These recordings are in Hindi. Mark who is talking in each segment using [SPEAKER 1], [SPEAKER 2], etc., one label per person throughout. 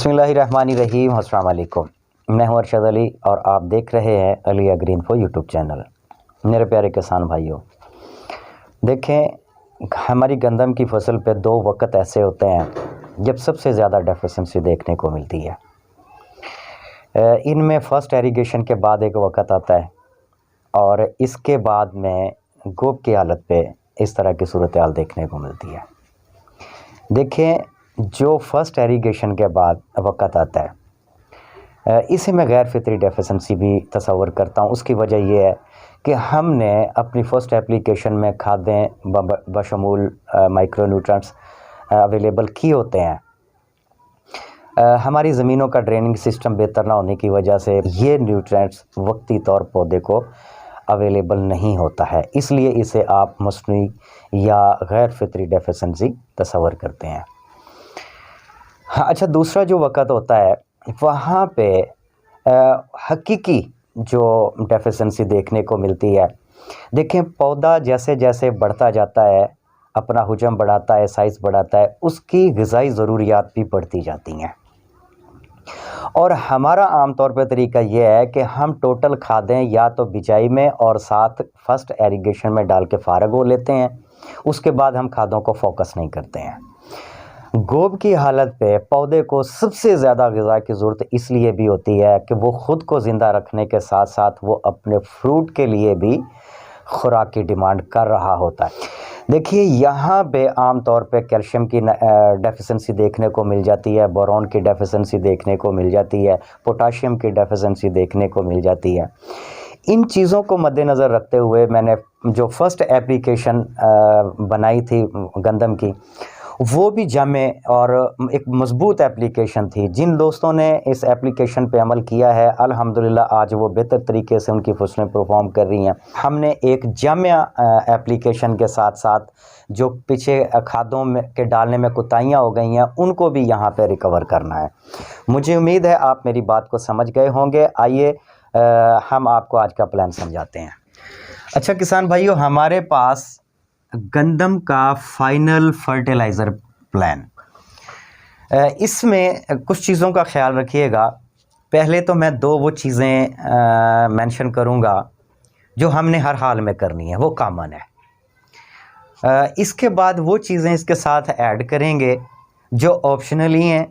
[SPEAKER 1] बिस्मिल्लाहिर्रहमानिर्रहीम। अस्सलाम वालेकुम। मैं हूं अरशद अली और आप देख रहे हैं अली एग्रीइन्फो यूट्यूब चैनल। मेरे प्यारे किसान भाइयों, देखें, हमारी गंदम की फसल पे दो वक्त ऐसे होते हैं जब सबसे ज़्यादा डेफिशिएंसी देखने को मिलती है। इनमें फ़र्स्ट एरीगेशन के बाद एक वक्त आता है और इसके बाद में गोब की हालत पे इस तरह की सूरत हाल देखने को मिलती है। देखें, जो फर्स्ट एरीगेशन के बाद वक़्त आता है, इसे मैं गैर फितरी डेफिशिएंसी भी तस्वर करता हूँ। उसकी वजह यह है कि हमने अपनी फ़र्स्ट एप्लीकेशन में खादें बशमूल माइक्रोन्यूट्रिएंट्स अवेलेबल किए होते हैं। हमारी ज़मीनों का ड्रेनिंग सिस्टम बेहतर ना होने की वजह से ये न्यूट्रिएंट्स वक्ती तौर पौधे को अवेलेबल नहीं होता है, इसलिए इसे आप मसनूई या गैर फितरी डेफिशिएंसी तस्वर करते हैं। हाँ, अच्छा, दूसरा जो वक़्त होता है वहाँ पे हकीकी जो डेफिशिएंसी देखने को मिलती है। देखें, पौधा जैसे जैसे बढ़ता जाता है, अपना हुजम बढ़ाता है, साइज़ बढ़ाता है, उसकी ग़िज़ाई ज़रूरियात भी बढ़ती जाती हैं। और हमारा आम तौर पे तरीका ये है कि हम टोटल खादें या तो बिजाई में और साथ फर्स्ट एरीगेशन में डाल के फ़ारग हो लेते हैं, उसके बाद हम खादों को फोकस नहीं करते हैं। गोब की हालत पे पौधे को सबसे ज़्यादा ग़िज़ा की ज़रूरत इसलिए भी होती है कि वो ख़ुद को ज़िंदा रखने के साथ साथ वो अपने फ्रूट के लिए भी खुराक की डिमांड कर रहा होता है। देखिए, यहाँ पे आम तौर पे कैल्शियम की डेफिशिएंसी देखने को मिल जाती है, बोरॉन की डेफिशिएंसी देखने को मिल जाती है, पोटाशियम की डेफिशिएंसी देखने को मिल जाती है। इन चीज़ों को मद्देनज़र रखते हुए मैंने जो फर्स्ट एप्लीकेशन बनाई थी गंदम की, वो भी जामे और एक मज़बूत एप्लीकेशन थी। जिन दोस्तों ने इस एप्लीकेशन पे अमल किया है, अल्हम्दुलिल्लाह आज वो बेहतर तरीके से उनकी फसलें परफॉर्म कर रही हैं। हमने एक जामिया एप्लीकेशन के साथ साथ जो पीछे खादों में के डालने में कोताहियाँ हो गई हैं, उनको भी यहाँ पे रिकवर करना है। मुझे उम्मीद है आप मेरी बात को समझ गए होंगे। आइए हम आपको आज का प्लान समझाते हैं। अच्छा किसान भाइयों, हमारे पास गंदम का फाइनल फर्टिलाइज़र प्लान, इसमें कुछ चीज़ों का ख्याल रखिएगा। पहले तो मैं दो वो चीज़ें मेंशन करूँगा जो हमने हर हाल में करनी है, वो कॉमन है। इसके बाद वो चीज़ें इसके साथ ऐड करेंगे जो ऑप्शनली हैं।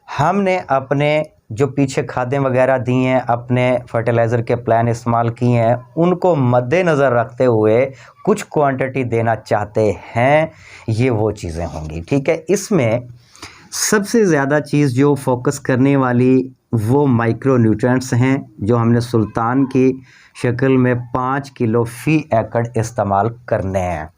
[SPEAKER 1] हमने अपने जो पीछे खादें वगैरह दी हैं, अपने फर्टिलाइज़र के प्लान इस्तेमाल किए हैं, उनको मद्देनज़र रखते हुए कुछ क्वांटिटी देना चाहते हैं, ये वो चीज़ें होंगी। ठीक है, इसमें सबसे ज़्यादा चीज़ जो फोकस करने वाली वो माइक्रो न्यूट्रिएंट्स हैं, जो हमने सुल्तान की शक्ल में 5 किलो फ़ी एकड़ इस्तेमाल करने हैं।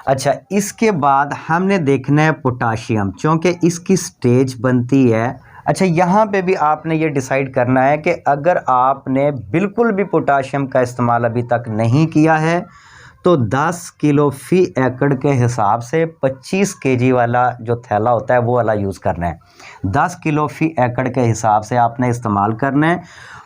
[SPEAKER 1] अच्छा, इसके बाद हमने देखना है पोटाशियम, चूँकि इसकी स्टेज बनती है। अच्छा, यहाँ पे भी आपने ये डिसाइड करना है कि अगर आपने बिल्कुल भी पोटाशियम का इस्तेमाल अभी तक नहीं किया है तो 10 किलो फ़ी एकड़ के हिसाब से 25 केजी वाला जो थैला होता है वो वाला यूज़ करना है। 10 किलो फ़ी एकड़ के हिसाब से आपने इस्तेमाल करना है।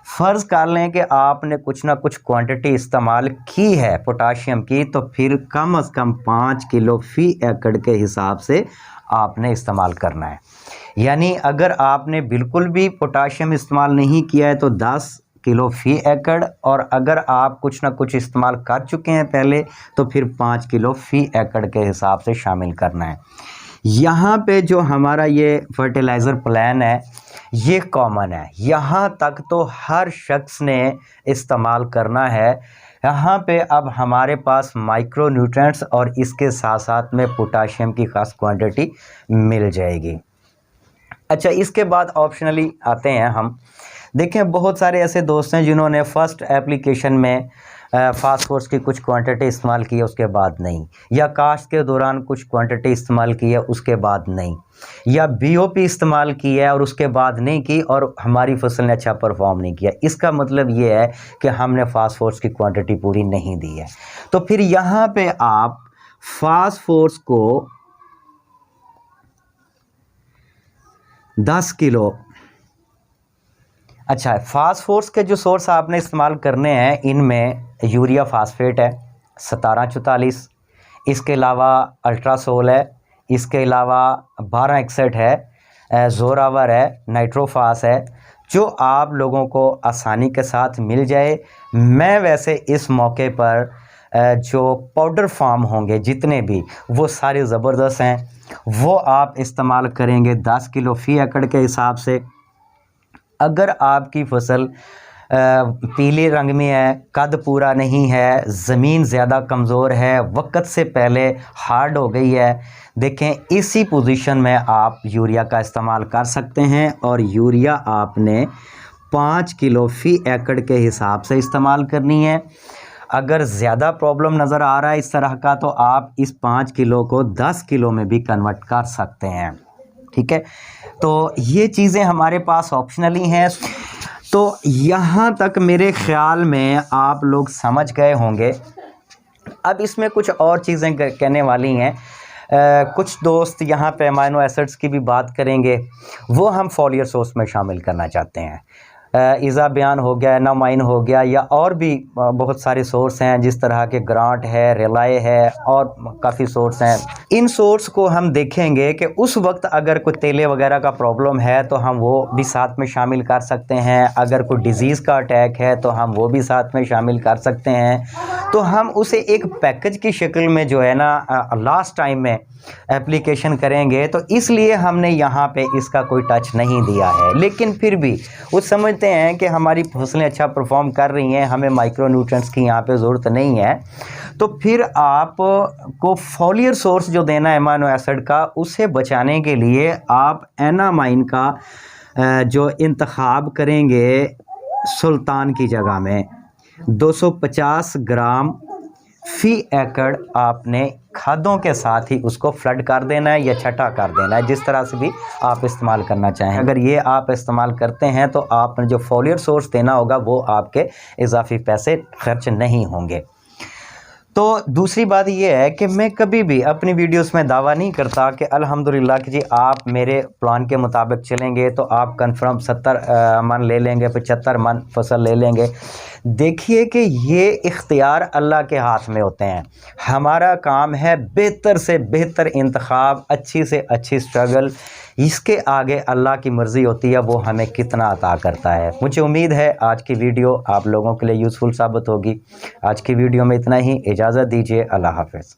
[SPEAKER 1] फ़र्ज़ कर लें कि आपने कुछ ना कुछ क्वांटिटी इस्तेमाल की है पोटाशियम की, तो फिर कम से कम 5 किलो फ़ी एकड़ के हिसाब से आपने इस्तेमाल करना है। यानी अगर आपने बिल्कुल भी पोटाशियम इस्तेमाल नहीं किया है तो 10 किलो फ़ी एकड़, और अगर आप कुछ ना कुछ इस्तेमाल कर चुके हैं पहले तो फिर 5 किलो फ़ी एकड़ के हिसाब से शामिल करना है। यहाँ पे जो हमारा ये फर्टिलाइज़र प्लान है ये कॉमन है, यहाँ तक तो हर शख्स ने इस्तेमाल करना है। यहाँ पे अब हमारे पास माइक्रो न्यूट्रिएंट्स और इसके साथ साथ में पोटाशियम की ख़ास क्वांटिटी मिल जाएगी। अच्छा, इसके बाद ऑप्शनली आते हैं हम। देखें, बहुत सारे ऐसे दोस्त हैं जिन्होंने फ़र्स्ट एप्लीकेशन में फास्फोरस की कुछ क्वांटिटी इस्तेमाल की है, उसके बाद नहीं, या काश्त के दौरान कुछ क्वांटिटी इस्तेमाल की है, उसके बाद नहीं, या बीओपी इस्तेमाल की है और उसके बाद नहीं की और हमारी फसल ने अच्छा परफॉर्म नहीं किया। इसका मतलब ये है कि हमने फास्फोरस की क्वांटिटी पूरी नहीं दी है। तो फिर यहाँ पे आप फास्फोरस को 10 किलो, अच्छा, फास्फोरस के जो सोर्स आपने इस्तेमाल करने हैं, इनमें यूरिया फास्फेट है 1744, इसके अलावा अल्ट्रासोल है, इसके अलावा 1261 है, ज़ोरावर है, नाइट्रोफास है, जो आप लोगों को आसानी के साथ मिल जाए। मैं वैसे इस मौके पर जो पाउडर फार्म होंगे जितने भी, वो सारे ज़बरदस्त हैं, वो आप इस्तेमाल करेंगे 10 किलो फ़ी एकड़ के हिसाब से। अगर आपकी फसल पीले रंग में है, कद पूरा नहीं है, ज़मीन ज़्यादा कमज़ोर है, वक्त से पहले हार्ड हो गई है, देखें इसी पोजीशन में आप यूरिया का इस्तेमाल कर सकते हैं। और यूरिया आपने 5 किलो फ़ी एकड़ के हिसाब से इस्तेमाल करनी है। अगर ज़्यादा प्रॉब्लम नज़र आ रहा है इस तरह का, तो आप इस 5 किलो को 10 किलो में भी कन्वर्ट कर सकते हैं, ठीक है। तो ये चीज़ें हमारे पास ऑप्शनली हैं। तो यहाँ तक मेरे ख़्याल में आप लोग समझ गए होंगे। अब इसमें कुछ और चीज़ें कहने वाली हैं। कुछ दोस्त यहाँ पे अमाइनो एसिड्स की भी बात करेंगे, वो हम फॉलियर सोर्स में शामिल करना चाहते हैं। इज़ाबियान हो गया, एनामाइन हो गया, या और भी बहुत सारे सोर्स हैं, जिस तरह के ग्रांट है, रिलाय है, और काफ़ी सोर्स हैं। इन सोर्स को हम देखेंगे कि उस वक्त अगर कोई तेले वगैरह का प्रॉब्लम है तो हम वो भी साथ में शामिल कर सकते हैं। अगर कोई डिज़ीज़ का अटैक है तो हम वो भी साथ में शामिल कर सकते हैं। तो हम उसे एक पैकेज की शक्ल में जो है ना लास्ट टाइम में एप्लीकेशन करेंगे। तो इसलिए हमने यहाँ पे इसका कोई टच नहीं दिया है। लेकिन फिर भी वो समझते हैं कि हमारी फसलें अच्छा परफॉर्म कर रही हैं, हमें माइक्रो न्यूट्रिएंट्स की यहाँ पे ज़रूरत नहीं है, तो फिर आप को फॉलियर सोर्स जो देना है अमाइनो एसिड का, उसे बचाने के लिए आप एनामाइन का जो इंतखाब करेंगे सुल्तान की जगह में 250 ग्राम फ़ी एकड़ आपने खादों के साथ ही उसको फ्लड कर देना है या छटा कर देना है, जिस तरह से भी आप इस्तेमाल करना चाहें। अगर ये आप इस्तेमाल करते हैं तो आपने जो फॉलियर सोर्स देना होगा वो आपके इजाफी पैसे खर्च नहीं होंगे। तो दूसरी बात यह है कि मैं कभी भी अपनी वीडियोस में दावा नहीं करता कि अल्हम्दुलिल्लाह कि जी आप मेरे प्लान के मुताबिक चलेंगे तो आप कंफर्म 70 मन ले लेंगे, 75 मन फसल ले लेंगे। देखिए कि ये इख्तियार अल्लाह के हाथ में होते हैं। हमारा काम है बेहतर से बेहतर इंतखाब, अच्छी से अच्छी स्ट्रगल। इसके आगे अल्लाह की मर्ज़ी होती है, वो हमें कितना अता करता है। मुझे उम्मीद है आज की वीडियो आप लोगों के लिए यूज़फुल साबित होगी। आज की वीडियो में इतना ही, इजाज़त दीजिए, अल्लाह हाफ़िज़।